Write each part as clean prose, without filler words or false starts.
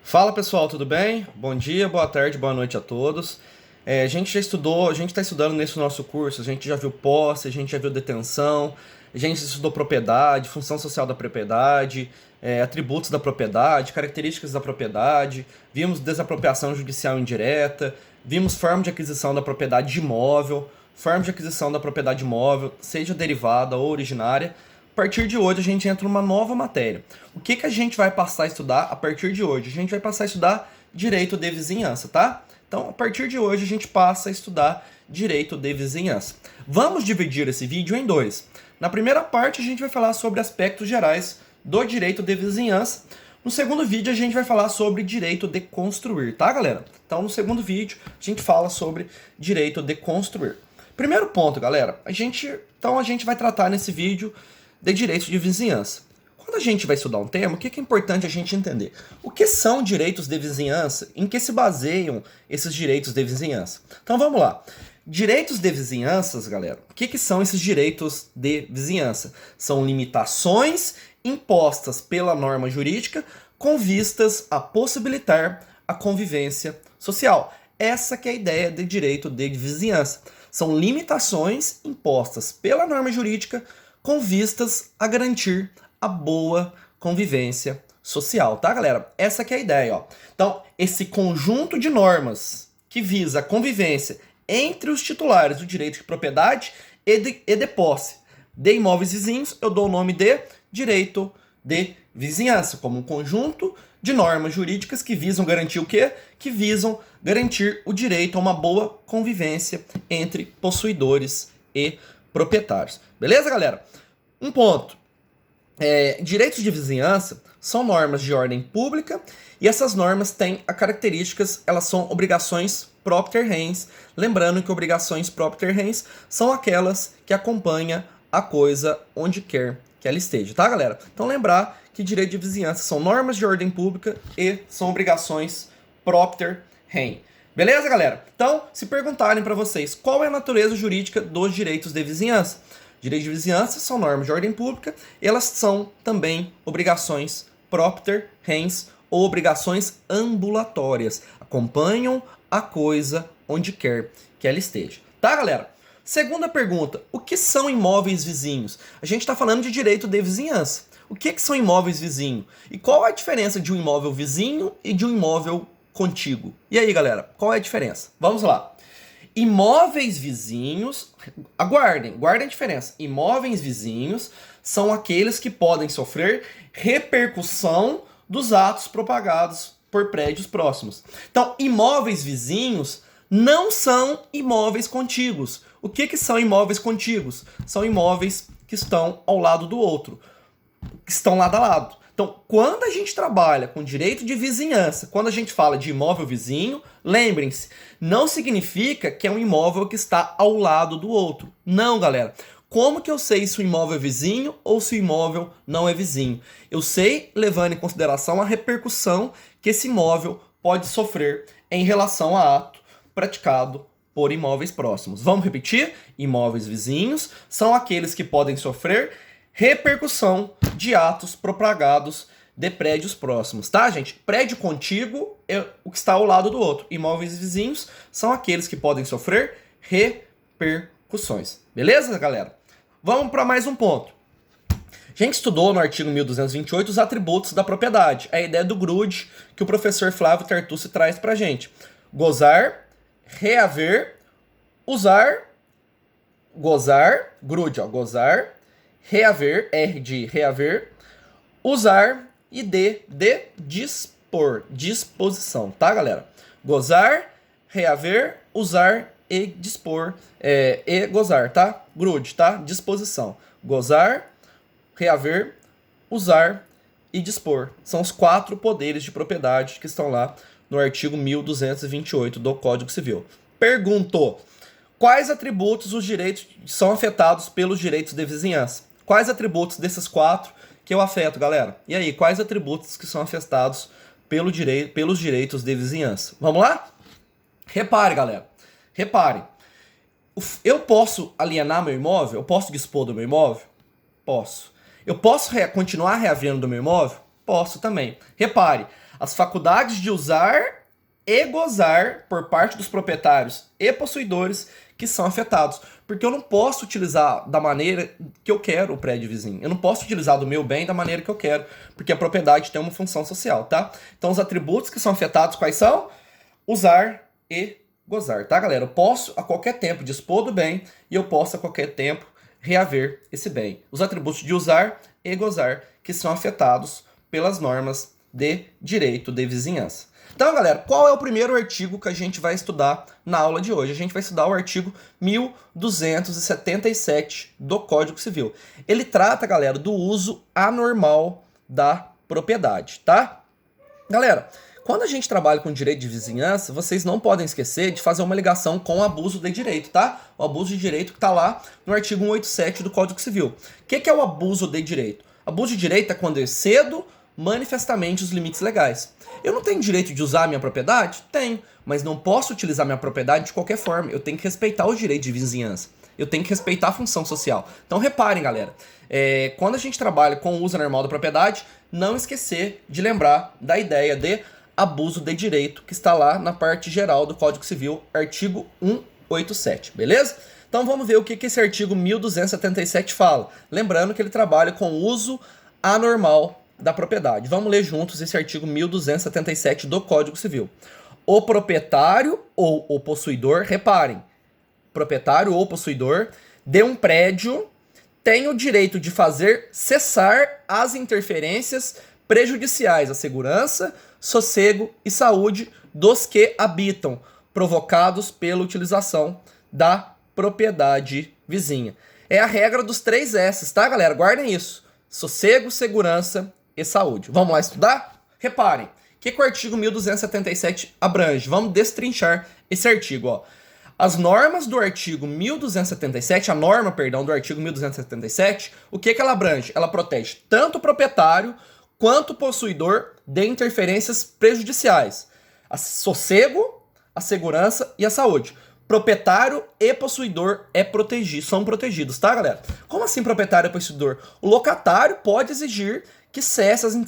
Fala pessoal, tudo bem? Bom dia, boa tarde, boa noite a todos. A gente já estudou, a gente está estudando nesse nosso curso, a gente já viu posse, a gente já viu detenção, a gente estudou propriedade, função social da propriedade, atributos da propriedade, características da propriedade, vimos desapropriação judicial indireta, vimos forma de aquisição da propriedade de imóvel, forma de aquisição da propriedade imóvel, seja derivada ou originária. A partir de hoje a gente entra numa nova matéria. O que a gente vai passar a estudar a partir de hoje? A gente vai passar a estudar direito de vizinhança, tá? Então, a partir de hoje a gente passa a estudar direito de vizinhança. Vamos dividir esse vídeo em dois. Na primeira parte a gente vai falar sobre aspectos gerais do direito de vizinhança. No segundo vídeo a gente vai falar sobre direito de construir, tá, galera? Então, no segundo vídeo a gente fala sobre direito de construir. Primeiro ponto, galera, a gente vai tratar nesse vídeo de direitos de vizinhança. Quando a gente vai estudar um tema, o que é importante a gente entender? O que são direitos de vizinhança? Em que se baseiam esses direitos de vizinhança? Então vamos lá. Direitos de vizinhanças, galera, o que são esses direitos de vizinhança? São limitações impostas pela norma jurídica com vistas a possibilitar a convivência social. Essa que é a ideia de direito de vizinhança. São limitações impostas pela norma jurídica com vistas a garantir a boa convivência social, tá, galera? Essa que é a ideia, ó. Então, esse conjunto de normas que visa a convivência entre os titulares do direito de propriedade e de posse de imóveis vizinhos, eu dou o nome de direito de vizinhança, como um conjunto de normas jurídicas que visam garantir o quê? Que visam garantir o direito a uma boa convivência entre possuidores e proprietários. Beleza, galera? Um ponto. Direitos de vizinhança são normas de ordem pública e essas normas têm as características, elas são obrigações propter rens. Lembrando que obrigações propter rens são aquelas que acompanham a coisa onde quer que ela esteja, tá, galera? Então lembrar que direito de vizinhança são normas de ordem pública e são obrigações propter rem. Beleza, galera? Então, se perguntarem para vocês qual é a natureza jurídica dos direitos de vizinhança, direitos de vizinhança são normas de ordem pública, elas são também obrigações propter rens ou obrigações ambulatórias. Acompanham a coisa onde quer que ela esteja. Tá, galera? Segunda pergunta, o que são imóveis vizinhos? A gente está falando de direito de vizinhança. O que são imóveis vizinhos? E qual é a diferença de um imóvel vizinho e de um imóvel contíguo? E aí, galera, qual é a diferença? Vamos lá. Imóveis vizinhos, guardem a diferença. Imóveis vizinhos são aqueles que podem sofrer repercussão dos atos propagados por prédios próximos. Então, imóveis vizinhos não são imóveis contíguos. O que são imóveis contíguos? São imóveis que estão ao lado do outro, que estão lado a lado. Então, quando a gente trabalha com direito de vizinhança, quando a gente fala de imóvel vizinho, lembrem-se, não significa que é um imóvel que está ao lado do outro. Não, galera. Como que eu sei se o imóvel é vizinho ou se o imóvel não é vizinho? Eu sei levando em consideração a repercussão que esse imóvel pode sofrer em relação a ato praticado por imóveis próximos. Vamos repetir? Imóveis vizinhos são aqueles que podem sofrer repercussão de atos propagados de prédios próximos, tá, gente? Prédio contíguo é o que está ao lado do outro. Imóveis vizinhos são aqueles que podem sofrer repercussões. Beleza, galera? Vamos para mais um ponto. A gente estudou no artigo 1228 os atributos da propriedade. A ideia do grude que o professor Flávio Tartucci traz pra gente. Gozar, reaver, usar, gozar, grude, ó, gozar, reaver, R de reaver, usar e D de dispor, disposição, tá, galera? Gozar, reaver, usar e dispor, e gozar, tá? Grude, tá? Disposição. Gozar, reaver, usar e dispor. São os 4 poderes de propriedade que estão lá no artigo 1228 do Código Civil. Perguntou: quais atributos os direitos são afetados pelos direitos de vizinhança? Quais atributos desses 4 que eu afeto, galera? E aí, quais atributos que são afetados pelos direitos de vizinhança? Vamos lá? Repare, galera. Repare. Eu posso alienar meu imóvel? Eu posso dispor do meu imóvel? Posso. Eu posso continuar reavendo do meu imóvel? Posso também. Repare, as faculdades de usar e gozar por parte dos proprietários e possuidores que são afetados. Porque eu não posso utilizar da maneira que eu quero o prédio vizinho. Eu não posso utilizar do meu bem da maneira que eu quero, porque a propriedade tem uma função social, tá? Então os atributos que são afetados quais são? Usar e gozar, tá, galera? Eu posso a qualquer tempo dispor do bem e eu posso a qualquer tempo reaver esse bem. Os atributos de usar e gozar que são afetados pelas normas de direito de vizinhança. Então, galera, qual é o primeiro artigo que a gente vai estudar na aula de hoje? A gente vai estudar o artigo 1277 do Código Civil. Ele trata, galera, do uso anormal da propriedade, tá? Galera, quando a gente trabalha com direito de vizinhança, vocês não podem esquecer de fazer uma ligação com o abuso de direito, tá? O abuso de direito que está lá no artigo 187 do Código Civil. O que é o abuso de direito? Abuso de direito é quando eu excedo manifestamente os limites legais. Eu não tenho direito de usar a minha propriedade? Tenho, mas não posso utilizar minha propriedade de qualquer forma. Eu tenho que respeitar os direitos de vizinhança. Eu tenho que respeitar a função social. Então reparem, galera, quando a gente trabalha com o uso anormal da propriedade, não esquecer de lembrar da ideia de abuso de direito, que está lá na parte geral do Código Civil, artigo 187, beleza? Então vamos ver o que esse artigo 1277 fala. Lembrando que ele trabalha com o uso anormal da propriedade. Vamos ler juntos esse artigo 1277 do Código Civil. O proprietário ou o possuidor, reparem, proprietário ou possuidor de um prédio tem o direito de fazer cessar as interferências prejudiciais à segurança, sossego e saúde dos que habitam, provocados pela utilização da propriedade vizinha. É a regra dos 3 S's, tá, galera? Guardem isso. Sossego, segurança e saúde. Vamos lá estudar? Reparem, o que o artigo 1277 abrange? Vamos destrinchar esse artigo, ó. As normas do artigo 1277, a norma, perdão, do artigo 1277, o que ela abrange? Ela protege tanto o proprietário quanto o possuidor de interferências prejudiciais. A sossego, a segurança e a saúde. Proprietário e possuidor são protegidos, tá, galera? Como assim proprietário e possuidor? O locatário pode exigir que cessem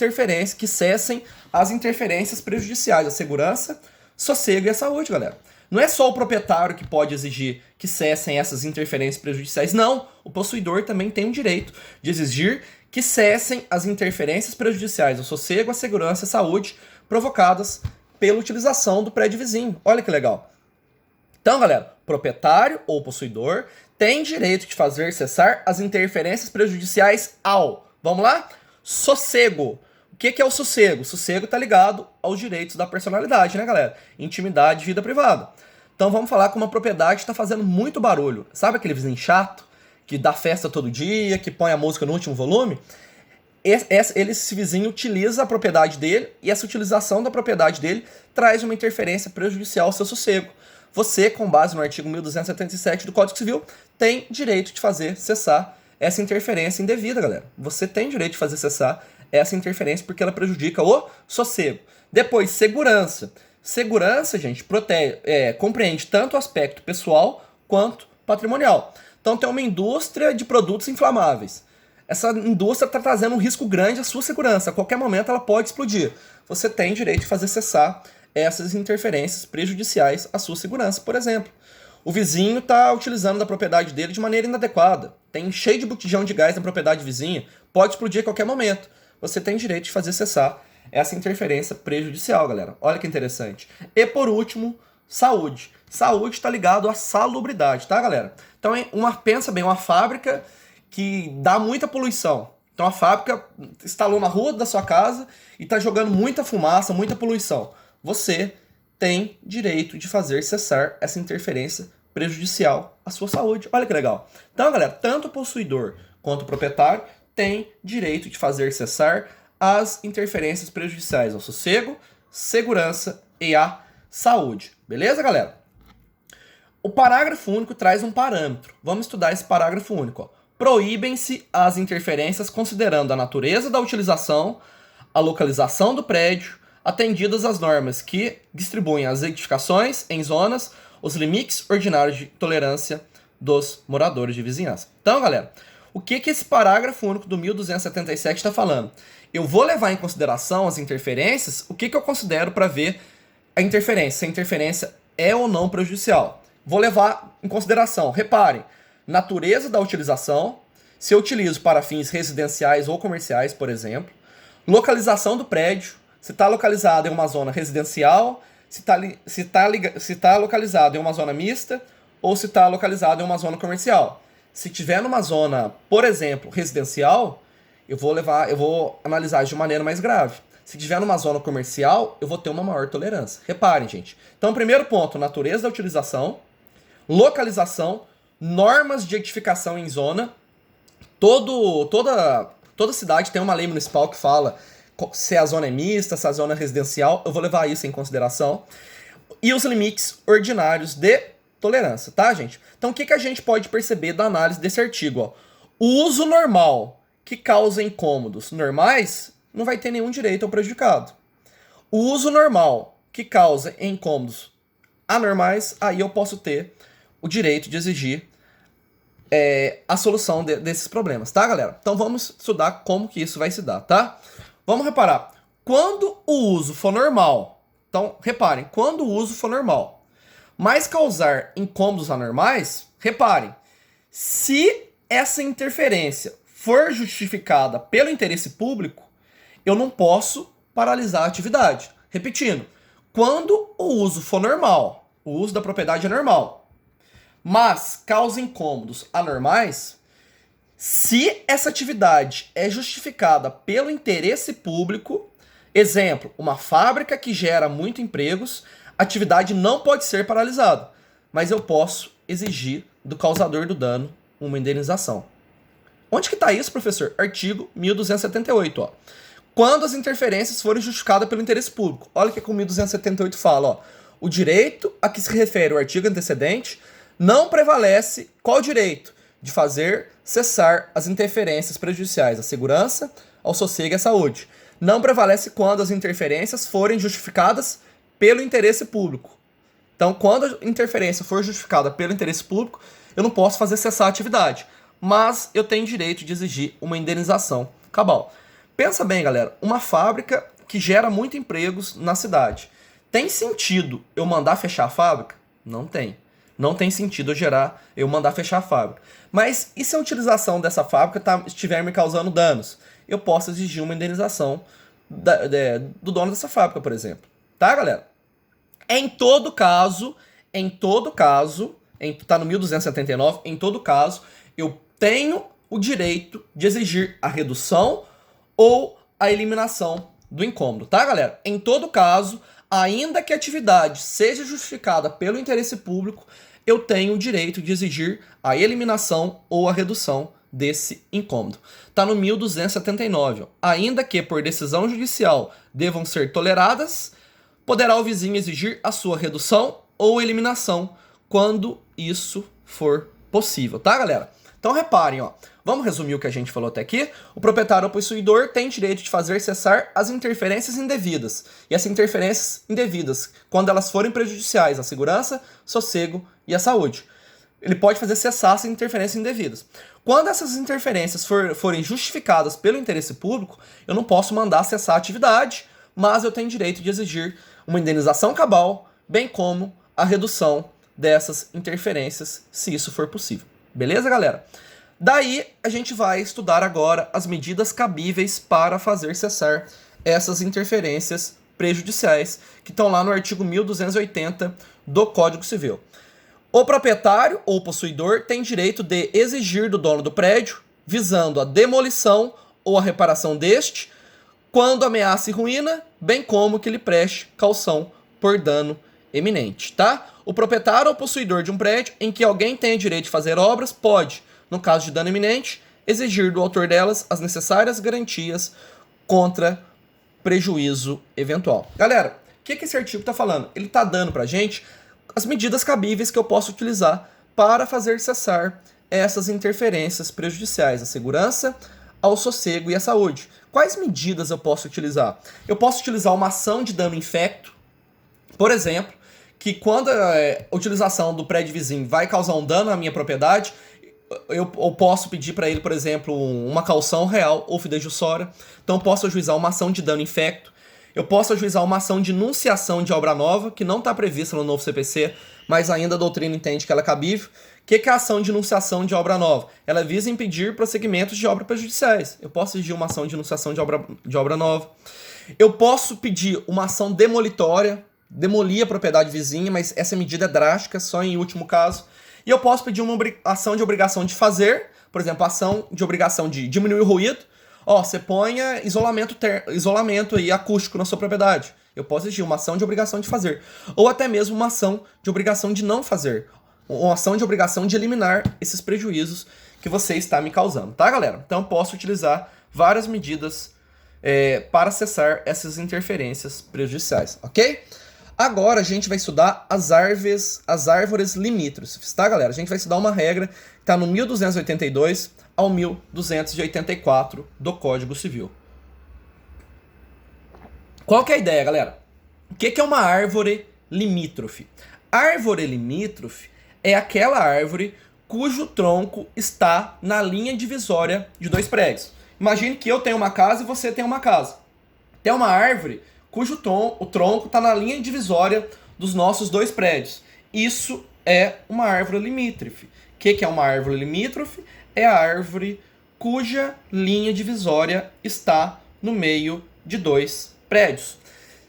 as interferências prejudiciais à segurança, sossego e à saúde, galera. Não é só o proprietário que pode exigir que cessem essas interferências prejudiciais, não. O possuidor também tem o direito de exigir que cessem as interferências prejudiciais ao sossego, à segurança e à saúde provocadas pela utilização do prédio vizinho. Olha que legal. Então, galera, proprietário ou possuidor tem direito de fazer cessar as interferências prejudiciais ao, vamos lá? Sossego. O que é o sossego? O sossego está ligado aos direitos da personalidade, né, galera? Intimidade e vida privada. Então vamos falar que uma propriedade está fazendo muito barulho. Sabe aquele vizinho chato que dá festa todo dia, que põe a música no último volume? Esse vizinho utiliza a propriedade dele e essa utilização da propriedade dele traz uma interferência prejudicial ao seu sossego. Você, com base no artigo 1277 do Código Civil, tem direito de fazer cessar essa interferência indevida, galera. Você tem direito de fazer cessar essa interferência porque ela prejudica o sossego. Depois, segurança. Segurança, gente, compreende tanto o aspecto pessoal quanto patrimonial. Então tem uma indústria de produtos inflamáveis. Essa indústria está trazendo um risco grande à sua segurança. A qualquer momento ela pode explodir. Você tem direito de fazer cessar essas interferências prejudiciais à sua segurança, por exemplo. O vizinho está utilizando da propriedade dele de maneira inadequada. Tem cheio de botijão de gás na propriedade vizinha. Pode explodir a qualquer momento. Você tem direito de fazer cessar essa interferência prejudicial, galera. Olha que interessante. E por último, saúde. Saúde está ligado à salubridade, tá, galera? Então, pensa bem, uma fábrica que dá muita poluição. Então a fábrica instalou na rua da sua casa e está jogando muita fumaça, muita poluição. Você tem direito de fazer cessar essa interferência prejudicial à sua saúde. Olha que legal. Então, galera, tanto o possuidor quanto o proprietário tem direito de fazer cessar as interferências prejudiciais ao sossego, segurança e à saúde. Beleza, galera? O parágrafo único traz um parâmetro. Vamos estudar esse parágrafo único, ó. Proíbem-se as interferências considerando a natureza da utilização, a localização do prédio, atendidas as normas que distribuem as edificações em zonas, os limites ordinários de tolerância dos moradores de vizinhança. Então, galera, o que esse parágrafo único do 1277 está falando? eu vou levar em consideração as interferências, o que eu considero para ver a interferência, se a interferência é ou não prejudicial. Vou levar em consideração, reparem, natureza da utilização, se eu utilizo para fins residenciais ou comerciais, por exemplo, localização do prédio, se está localizado em uma zona residencial, se está localizado em uma zona mista ou se está localizado em uma zona comercial. Se tiver numa zona, por exemplo, residencial, eu vou analisar de maneira mais grave. Se tiver numa zona comercial, eu vou ter uma maior tolerância. Reparem, gente. Então, primeiro ponto, natureza da utilização, localização, normas de edificação em zona. Toda cidade tem uma lei municipal que fala se a zona é mista, se a zona é residencial. Eu vou levar isso em consideração. E os limites ordinários de tolerância, tá, gente? Então, o que a gente pode perceber da análise desse artigo? Ó? O uso normal que causa incômodos normais não vai ter nenhum direito ao prejudicado. O uso normal que causa incômodos anormais, aí eu posso ter o direito de exigir a solução desses problemas, tá, galera? Então vamos estudar como que isso vai se dar, tá? Vamos reparar. Quando o uso for normal, então reparem, quando o uso for normal, mas causar incômodos anormais, reparem, se essa interferência for justificada pelo interesse público, eu não posso paralisar a atividade. Repetindo, quando o uso for normal, o uso da propriedade é normal, mas causa incômodos anormais, se essa atividade é justificada pelo interesse público, exemplo, uma fábrica que gera muitos empregos, a atividade não pode ser paralisada, mas eu posso exigir do causador do dano uma indenização. Onde que está isso, professor? Artigo 1278, ó. Quando as interferências forem justificadas pelo interesse público. Olha o que o 1278 fala, ó. O direito a que se refere o artigo antecedente não prevalece qual direito? De fazer cessar as interferências prejudiciais à segurança, ao sossego e à saúde. Não prevalece quando as interferências forem justificadas pelo interesse público. Então, quando a interferência for justificada pelo interesse público, eu não posso fazer cessar a atividade, mas eu tenho direito de exigir uma indenização cabal. Pensa bem, galera, uma fábrica que gera muitos empregos na cidade. Tem sentido eu mandar fechar a fábrica? Não tem. Não tem sentido eu mandar fechar a fábrica. Mas e se a utilização dessa fábrica estiver me causando danos? Eu posso exigir uma indenização do dono dessa fábrica, por exemplo. Tá, galera? Em todo caso, tá no 1279, em todo caso, eu tenho o direito de exigir a redução ou a eliminação do incômodo, tá, galera? Em todo caso, ainda que a atividade seja justificada pelo interesse público, eu tenho o direito de exigir a eliminação ou a redução desse incômodo. Tá no 1279, ó. Ainda que por decisão judicial devam ser toleradas, poderá o vizinho exigir a sua redução ou eliminação quando isso for possível, tá, galera? Então reparem, ó. Vamos resumir o que a gente falou até aqui? O proprietário ou possuidor tem direito de fazer cessar as interferências indevidas. E essas interferências indevidas, quando elas forem prejudiciais à segurança, sossego e à saúde. Ele pode fazer cessar essas interferências indevidas. Quando essas interferências forem justificadas pelo interesse público, eu não posso mandar cessar a atividade, mas eu tenho direito de exigir uma indenização cabal, bem como a redução dessas interferências, se isso for possível. Beleza, galera? Daí, a gente vai estudar agora as medidas cabíveis para fazer cessar essas interferências prejudiciais, que estão lá no artigo 1280 do Código Civil. O proprietário ou possuidor tem direito de exigir do dono do prédio, visando a demolição ou a reparação deste, quando ameaça e ruína, bem como que lhe preste caução por dano eminente, tá? O proprietário ou possuidor de um prédio em que alguém tenha direito de fazer obras pode, no caso de dano iminente, exigir do autor delas as necessárias garantias contra prejuízo eventual. Galera, o que esse artigo está falando? Ele está dando pra gente as medidas cabíveis que eu posso utilizar para fazer cessar essas interferências prejudiciais à segurança, ao sossego e à saúde. Quais medidas eu posso utilizar? Eu posso utilizar uma ação de dano infecto, por exemplo, que quando a utilização do prédio vizinho vai causar um dano à minha propriedade, eu posso pedir para ele, por exemplo, uma caução real ou fidejussória. Então eu posso ajuizar uma ação de dano infecto. Eu posso ajuizar uma ação de enunciação de obra nova, que não está prevista no novo CPC, mas ainda a doutrina entende que ela é cabível. O que é a ação de enunciação de obra nova? Ela visa impedir prosseguimentos de obras prejudiciais. Eu posso exigir uma ação de enunciação de obra nova. Eu posso pedir uma ação demolitória, demolir a propriedade vizinha, mas essa medida é drástica, só em último caso. E eu posso pedir uma ação de obrigação de fazer, por exemplo, ação de obrigação de diminuir o ruído. Você ponha isolamento aí acústico na sua propriedade. Eu posso exigir uma ação de obrigação de fazer. Ou até mesmo uma ação de obrigação de não fazer. Uma ação de obrigação de eliminar esses prejuízos que você está me causando, tá, galera? Então eu posso utilizar várias medidas para cessar essas interferências prejudiciais, ok? Agora a gente vai estudar as árvores limítrofes, tá, galera? A gente vai estudar uma regra que está no 1282 ao 1284 do Código Civil. Qual que é a ideia, galera? O que é uma árvore limítrofe? Árvore limítrofe é aquela árvore cujo tronco está na linha divisória de dois prédios. Imagine que eu tenho uma casa e você tem uma casa. Tem uma árvore cujo tronco está na linha divisória dos nossos dois prédios. Isso é uma árvore limítrofe. O que é uma árvore limítrofe? É a árvore cuja linha divisória está no meio de dois prédios.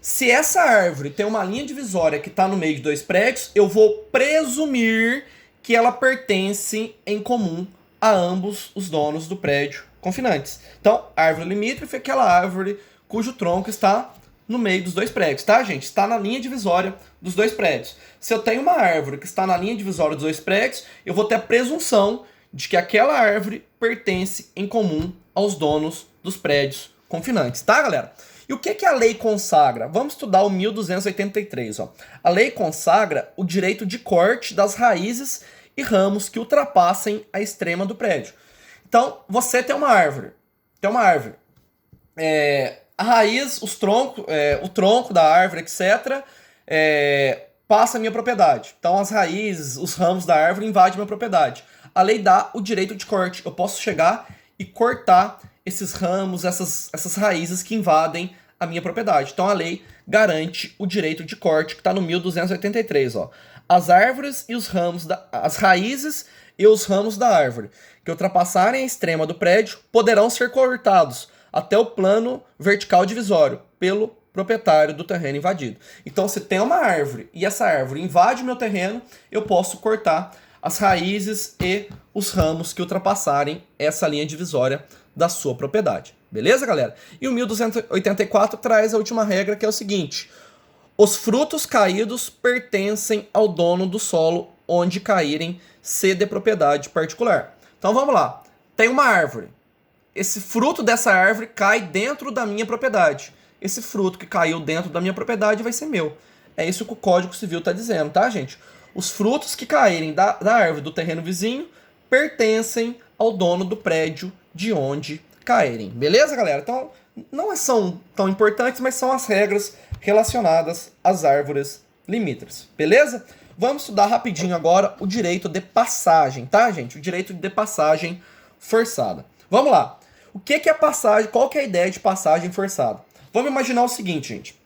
Se essa árvore tem uma linha divisória que está no meio de dois prédios, eu vou presumir que ela pertence em comum a ambos os donos do prédio confinantes. Então, árvore limítrofe é aquela árvore cujo tronco está no meio dos dois prédios, tá, gente? Está na linha divisória dos dois prédios. Se eu tenho uma árvore que está na linha divisória dos dois prédios, eu vou ter a presunção de que aquela árvore pertence em comum aos donos dos prédios confinantes, tá, galera? E o que a lei consagra? Vamos estudar o 1283, ó. A lei consagra o direito de corte das raízes e ramos que ultrapassem a extrema do prédio. Então, você tem uma árvore. A raiz, o tronco da árvore, etc., passa a minha propriedade. Então, as raízes, os ramos da árvore invadem minha propriedade. A lei dá o direito de corte. Eu posso chegar e cortar esses ramos, essas raízes que invadem a minha propriedade. Então, a lei garante o direito de corte, que está no 1283. Ó. As raízes e os ramos da árvore que ultrapassarem a extrema do prédio poderão ser cortados até o plano vertical divisório pelo proprietário do terreno invadido. Então, se tem uma árvore e essa árvore invade o meu terreno, eu posso cortar as raízes e os ramos que ultrapassarem essa linha divisória da sua propriedade. Beleza, galera? E o 1284 traz a última regra, que é o seguinte: os frutos caídos pertencem ao dono do solo onde caírem, se de propriedade particular. Então vamos lá. Tem uma árvore. Esse fruto dessa árvore cai dentro da minha propriedade. Esse fruto que caiu dentro da minha propriedade vai ser meu. É isso que o Código Civil está dizendo, tá, gente? Os frutos que caírem da árvore do terreno vizinho pertencem ao dono do prédio de onde caírem. Beleza, galera? Então, não são tão importantes, mas são as regras relacionadas às árvores limítrofes. Beleza? Vamos estudar rapidinho agora o direito de passagem, tá, gente? O direito de passagem forçada. Vamos lá. O que é passagem? Qual que é a ideia de passagem forçada? Vamos imaginar o seguinte, gente.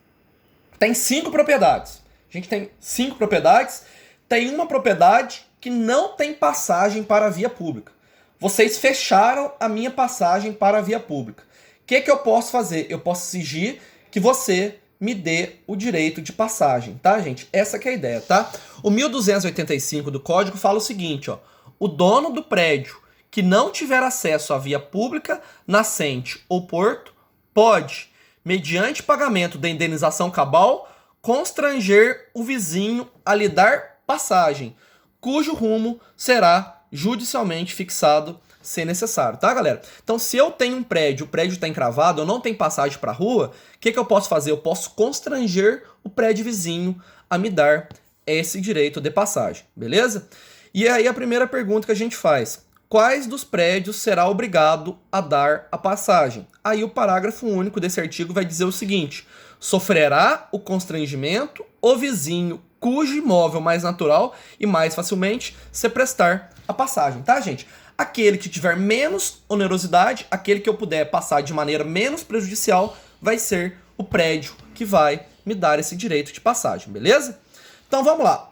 Tem 5 propriedades. A gente tem 5 propriedades. Tem uma propriedade que não tem passagem para a via pública. Vocês fecharam a minha passagem para a via pública. O que eu posso fazer? Eu posso exigir que você me dê o direito de passagem, tá, gente? Essa que é a ideia, tá? O 1285 do Código fala o seguinte, ó. O dono do prédio que não tiver acesso à via pública, nascente ou porto, pode, mediante pagamento da indenização cabal, constranger o vizinho a lhe dar passagem, cujo rumo será judicialmente fixado, se necessário, tá, galera? Então, se eu tenho um prédio, o prédio está encravado, eu não tenho passagem para a rua, o que eu posso fazer? Eu posso constranger o prédio vizinho a me dar esse direito de passagem, beleza? E aí a primeira pergunta que a gente faz: quais dos prédios será obrigado a dar a passagem? Aí o parágrafo único desse artigo vai dizer o seguinte: sofrerá o constrangimento o vizinho cujo imóvel mais natural e mais facilmente se prestar a passagem, tá, gente? Aquele que tiver menos onerosidade, aquele que eu puder passar de maneira menos prejudicial, vai ser o prédio que vai me dar esse direito de passagem, beleza? Então vamos lá.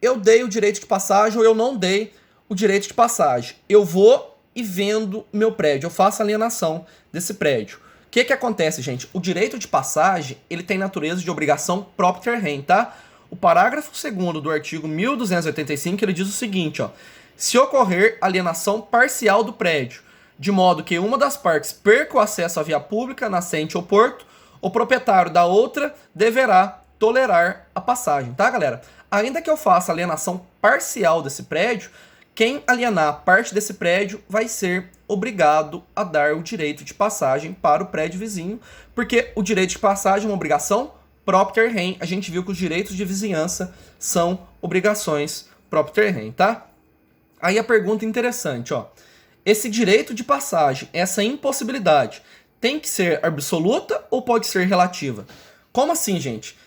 Eu dei o direito de passagem ou eu não dei o direito de passagem. Eu vou e vendo meu prédio, eu faço alienação desse prédio. O que acontece, gente? O direito de passagem, ele tem natureza de obrigação propter rem, tá? O parágrafo 2º do artigo 1285, ele diz o seguinte, ó: se ocorrer alienação parcial do prédio, de modo que uma das partes perca o acesso à via pública, nascente ou porto, o proprietário da outra deverá tolerar a passagem, tá, galera? Ainda que eu faça alienação parcial desse prédio, quem alienar parte desse prédio vai ser obrigado a dar o direito de passagem para o prédio vizinho, porque o direito de passagem é uma obrigação propter rem. A gente viu que os direitos de vizinhança são obrigações propter rem, tá? Aí a pergunta interessante, ó. Esse direito de passagem, essa impossibilidade, tem que ser absoluta ou pode ser relativa? Como assim, gente?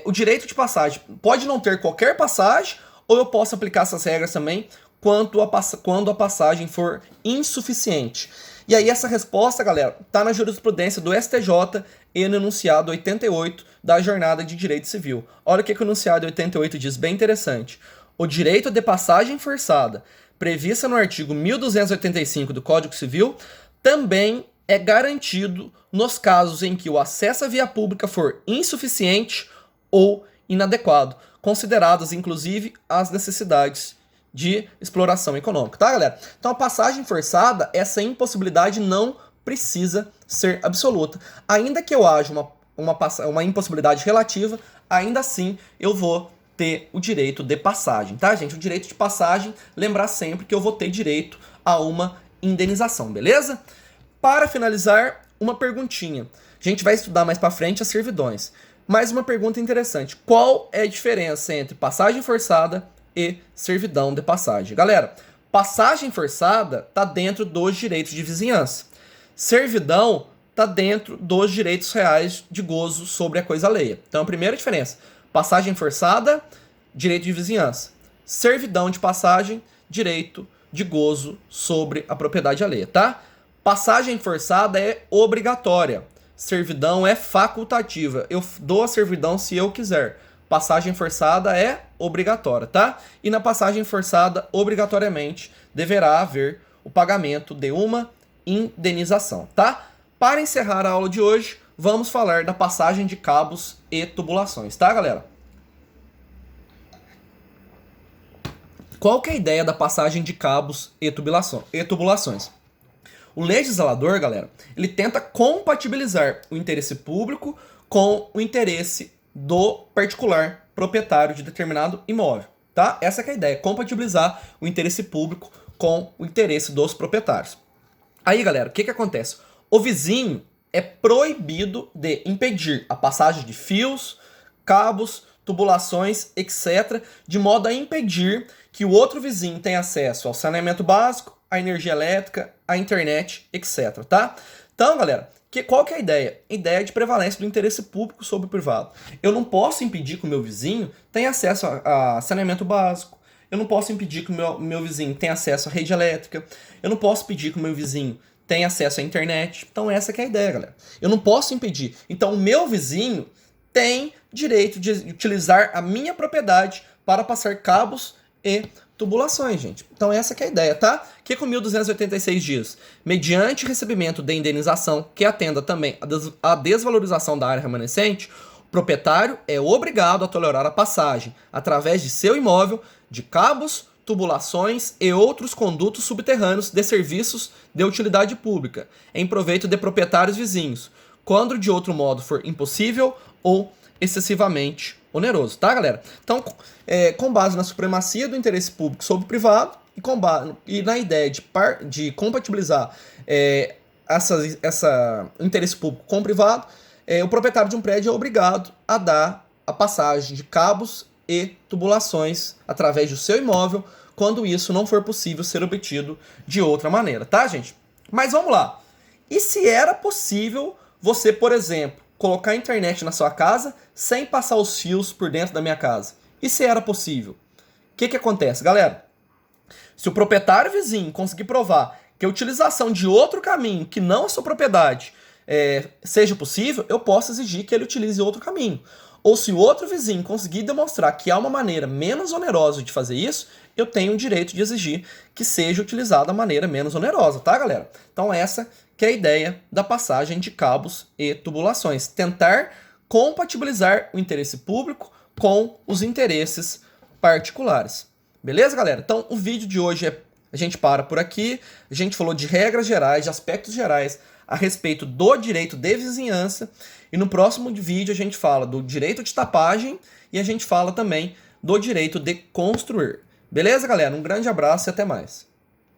O direito de passagem pode não ter qualquer passagem, ou eu posso aplicar essas regras também quando a passagem for insuficiente? E aí essa resposta, galera, tá na jurisprudência do STJ e no enunciado 88 da Jornada de Direito Civil. Olha o que o enunciado 88 diz, bem interessante. O direito de passagem forçada, prevista no artigo 1285 do Código Civil, também é garantido nos casos em que o acesso à via pública for insuficiente ou inadequado, consideradas inclusive as necessidades de exploração econômica, tá, galera? Então a passagem forçada, essa impossibilidade não precisa ser absoluta. Ainda que eu haja uma impossibilidade relativa, ainda assim eu vou ter o direito de passagem, tá, gente? O direito de passagem, lembrar sempre que eu vou ter direito a uma indenização, beleza? Para finalizar, uma perguntinha. A gente vai estudar mais para frente as servidões. Mais uma pergunta interessante. Qual é a diferença entre passagem forçada e servidão de passagem? Galera, passagem forçada está dentro dos direitos de vizinhança. Servidão está dentro dos direitos reais de gozo sobre a coisa alheia. Então, a primeira diferença: passagem forçada, direito de vizinhança. Servidão de passagem, direito de gozo sobre a propriedade alheia, tá? Passagem forçada é obrigatória. Servidão é facultativa. Eu dou a servidão se eu quiser. Passagem forçada é obrigatória, tá? E na passagem forçada, obrigatoriamente, deverá haver o pagamento de uma indenização, tá? Para encerrar a aula de hoje, vamos falar da passagem de cabos e tubulações, tá, galera? Qual que é a ideia da passagem de cabos e tubulações? O legislador, galera, ele tenta compatibilizar o interesse público com o interesse do particular proprietário de determinado imóvel, tá? Essa que é a ideia, compatibilizar o interesse público com o interesse dos proprietários. Aí, galera, o que acontece? O vizinho é proibido de impedir a passagem de fios, cabos, tubulações, etc., de modo a impedir que o outro vizinho tenha acesso ao saneamento básico, à energia elétrica, à internet, etc., tá? Então, galera, qual que é a ideia? A ideia de prevalência do interesse público sobre o privado. Eu não posso impedir que o meu vizinho tenha acesso a saneamento básico, eu não posso impedir que o meu vizinho tenha acesso à rede elétrica, eu não posso pedir que o meu vizinho tenha acesso à internet. Então essa que é a ideia, galera. Eu não posso impedir. Então o meu vizinho tem direito de utilizar a minha propriedade para passar cabos e tubulações, gente. Então essa que é a ideia, tá? O que o 1286 diz? Mediante recebimento de indenização que atenda também à desvalorização da área remanescente, o proprietário é obrigado a tolerar a passagem, através de seu imóvel, de cabos, tubulações e outros condutos subterrâneos de serviços de utilidade pública, em proveito de proprietários vizinhos, quando de outro modo for impossível ou excessivamente oneroso, tá, galera? Então, com base na supremacia do interesse público sobre o privado e na ideia de compatibilizar essa interesse público com o privado, o proprietário de um prédio é obrigado a dar a passagem de cabos e tubulações através do seu imóvel, quando isso não for possível ser obtido de outra maneira, tá, gente? Mas vamos lá. E se era possível você, por exemplo, colocar a internet na sua casa sem passar os fios por dentro da minha casa? E se era possível? O que acontece, galera? Se o proprietário vizinho conseguir provar que a utilização de outro caminho que não a sua propriedade seja possível, eu posso exigir que ele utilize outro caminho. Ou se o outro vizinho conseguir demonstrar que há uma maneira menos onerosa de fazer isso, eu tenho o direito de exigir que seja utilizada a maneira menos onerosa, tá, galera? Então essa que é a ideia da passagem de cabos e tubulações. Tentar compatibilizar o interesse público com os interesses particulares. Beleza, galera? Então o vídeo de hoje a gente para por aqui. A gente falou de regras gerais, de aspectos gerais a respeito do direito de vizinhança. E no próximo vídeo a gente fala do direito de tapagem e a gente fala também do direito de construir. Beleza, galera? Um grande abraço e até mais.